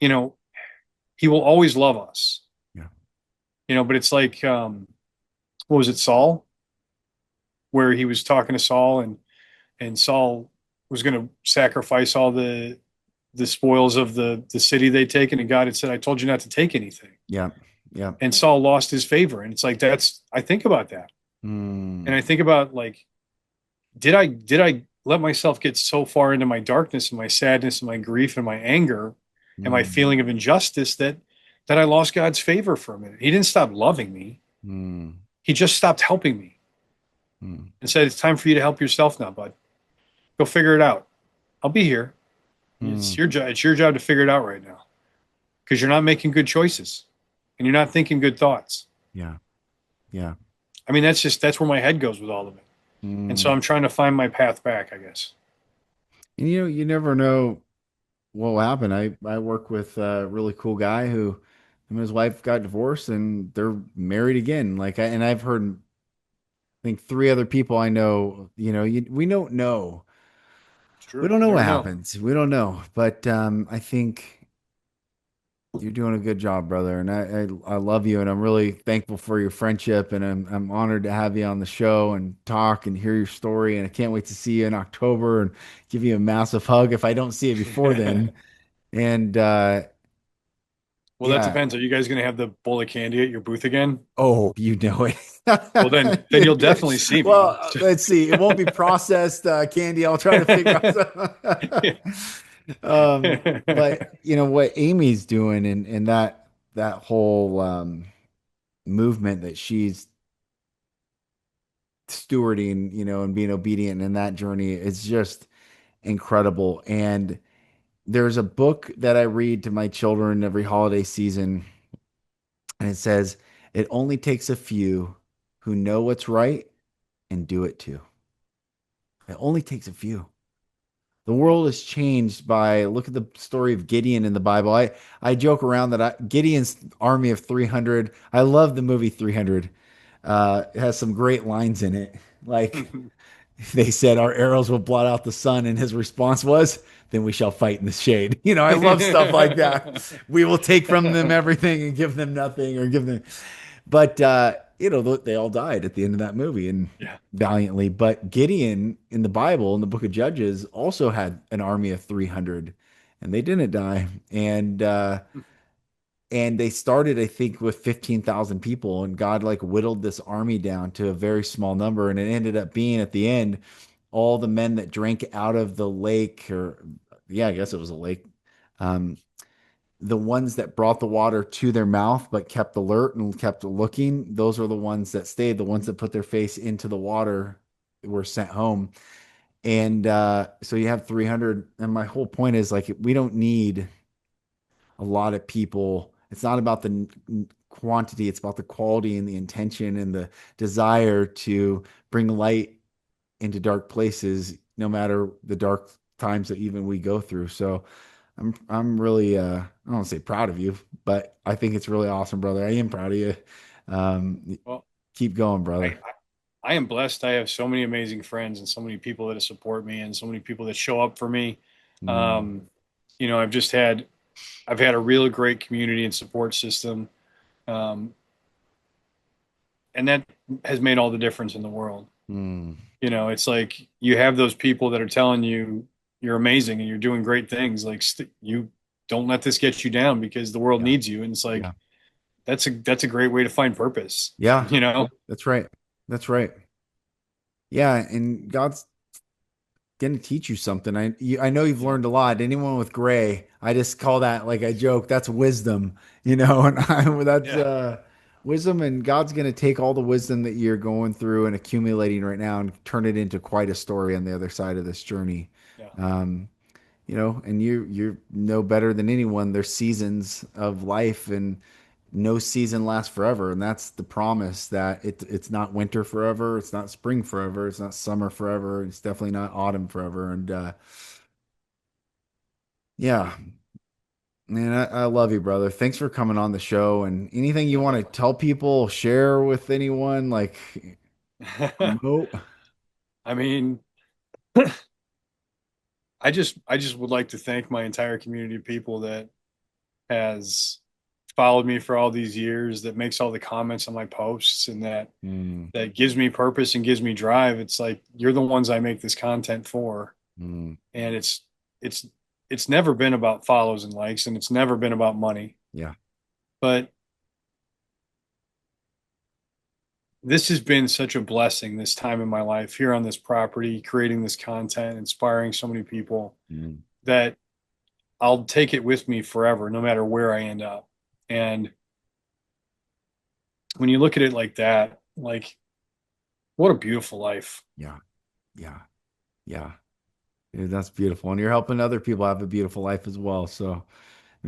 you know, he will always love us, yeah. but it's like, what was it, Saul, where he was talking to Saul and Saul was going to sacrifice all the spoils of the city they'd taken. And God had said, I told you not to take anything. Yeah. Yeah. And Saul lost his favor. And it's like, I think about that. And Mm, I think about like, did I let myself get so far into my darkness and my sadness and my grief and my anger and my mm, feeling of injustice that I lost God's favor for a minute? He didn't stop loving me. mm, He just stopped helping me mm, and said, it's time for you to help yourself now, bud. Go figure it out. I'll be here. It's mm. your job. It's your job to figure it out right now because you're not making good choices and you're not thinking good thoughts. Yeah. Yeah. I mean, that's where my head goes with all of it. And so Mm. I'm trying to find my path back, I guess. And you never know what will happen. I work with a really cool guy who him and his wife got divorced and they're married again. And I've heard, I think three other people I know, we don't know. It's We true. don't know Never what know. happens. We don't know. But I think you're doing a good job, brother. And I love you and I'm really thankful for your friendship and I'm honored to have you on the show and talk and hear your story. And I can't wait to see you in October and give you a massive hug if I don't see you before then. And Well, that yeah. depends. Are you guys going to have the bowl of candy at your booth again? Oh, you know it. Well, then you'll definitely see me. Well, let's see. It won't be processed candy. I'll try to figure out but what Amy's doing and that whole movement that she's stewarding, and being obedient in that journey is just incredible. And there's a book that I read to my children every holiday season, and it says, "It only takes a few who know what's right and do it too." It only takes a few. The world is changed by look at the story of Gideon in the Bible. I joke around that Gideon's army of 300. I love the movie 300. It has some great lines in it. Like they said, our arrows will blot out the sun, and his response was, "Then we shall fight in the shade." I love stuff like that. We will take from them everything and give them nothing, or give them. But they all died at the end of that movie and Yeah. valiantly. But Gideon in the Bible, in the book of Judges, also had an army of 300 and they didn't die. And they started, I think, with 15,000 people, and God like whittled this army down to a very small number. And it ended up being at the end, all the men that drank out of the lake, or yeah, I guess it was a lake. Um, the ones that brought the water to their mouth but kept alert and kept looking, those are the ones that stayed. The ones that put their face into the water were sent home. And so you have 300. And my whole point is like, we don't need a lot of people. It's not about the quantity, it's about the quality and the intention and the desire to bring light into dark places, no matter the dark times that even we go through. So I'm really I don't want to say proud of you, but I think it's really awesome, brother. I am proud of you. Well, Keep going, I, brother. I am blessed. I have so many amazing friends and so many people that support me and so many people that show up for me. Mm, Um, you know, I've had a real great community and support system. Um, and that has made all the difference in the world. mm, You know, it's like you have those people that are telling you you're amazing and you're doing great things. Like you don't let this get you down because the world yeah, needs you. And it's yeah, like, that's a great way to find purpose, yeah. you know? That's right. That's right. Yeah, and God's going to teach you something. I know you've learned a lot. Anyone with gray, I just call that like a joke. That's wisdom, and that's Yeah. wisdom. And God's going to take all the wisdom that you're going through and accumulating right now and turn it into quite a story on the other side of this journey. Yeah. Um, and you know better than anyone. There's seasons of life, and no season lasts forever, and that's the promise that it's not winter forever, it's not spring forever, it's not summer forever, it's definitely not autumn forever. And yeah, man, I love you, brother. Thanks for coming on the show. And anything you Yeah, want to tell people, share with anyone, like definitely. promote? I mean, I just would like to thank my entire community of people that has followed me for all these years, that makes all the comments on my posts, and Mm, that gives me purpose and gives me drive. It's like you're the ones I make this content for, mm, and it's it's never been about follows and likes, and it's never been about money. yeah, But this has been such a blessing this time in my life here on this property, creating this content, inspiring so many people mm, that I'll take it with me forever, no matter where I end up. And when you look at it like that, like what a beautiful life. yeah, yeah, yeah. Dude, that's beautiful. And you're helping other people have a beautiful life as well. So,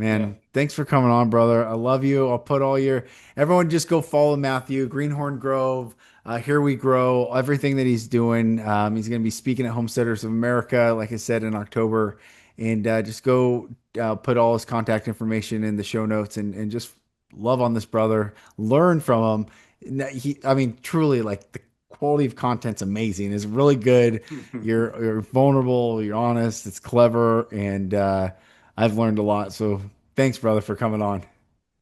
Yeah. man, thanks for coming on, brother. I love you. I'll put all your everyone just go follow Matthew, Greenhorn Grove. Here we grow. Everything that he's doing. He's going to be speaking at Homesteaders of America, like I said, in October. And just go put all his contact information in the show notes and just love on this brother. Learn from him. I mean, truly, like the quality of content's amazing. It's really good. You're vulnerable. You're honest. It's clever, and I've learned a lot. So thanks, brother, for coming on.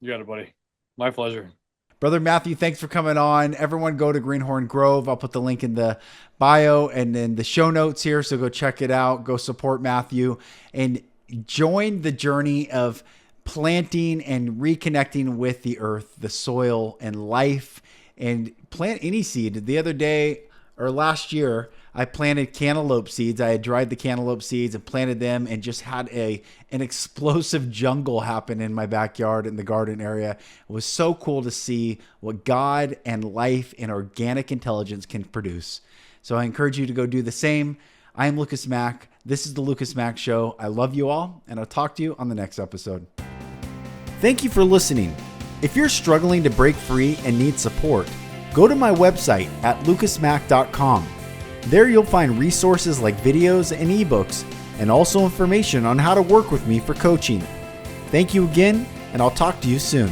You got it, buddy. My pleasure. Brother Matthew, thanks for coming on. Everyone go to Greenhorn Grove. I'll put the link in the bio and in the show notes here. So go check it out. Go support Matthew and join the journey of planting and reconnecting with the earth, the soil, and life, and plant any seed. The other day or last year, I planted cantaloupe seeds. I had dried the cantaloupe seeds and planted them and just had an explosive jungle happen in my backyard in the garden area. It was so cool to see what God and life and organic intelligence can produce. So I encourage you to go do the same. I am Lucas Mack. This is the Lucas Mack Show. I love you all, and I'll talk to you on the next episode. Thank you for listening. If you're struggling to break free and need support, go to my website at lucasmack.com. There you'll find resources like videos and ebooks, and also information on how to work with me for coaching. Thank you again, and I'll talk to you soon.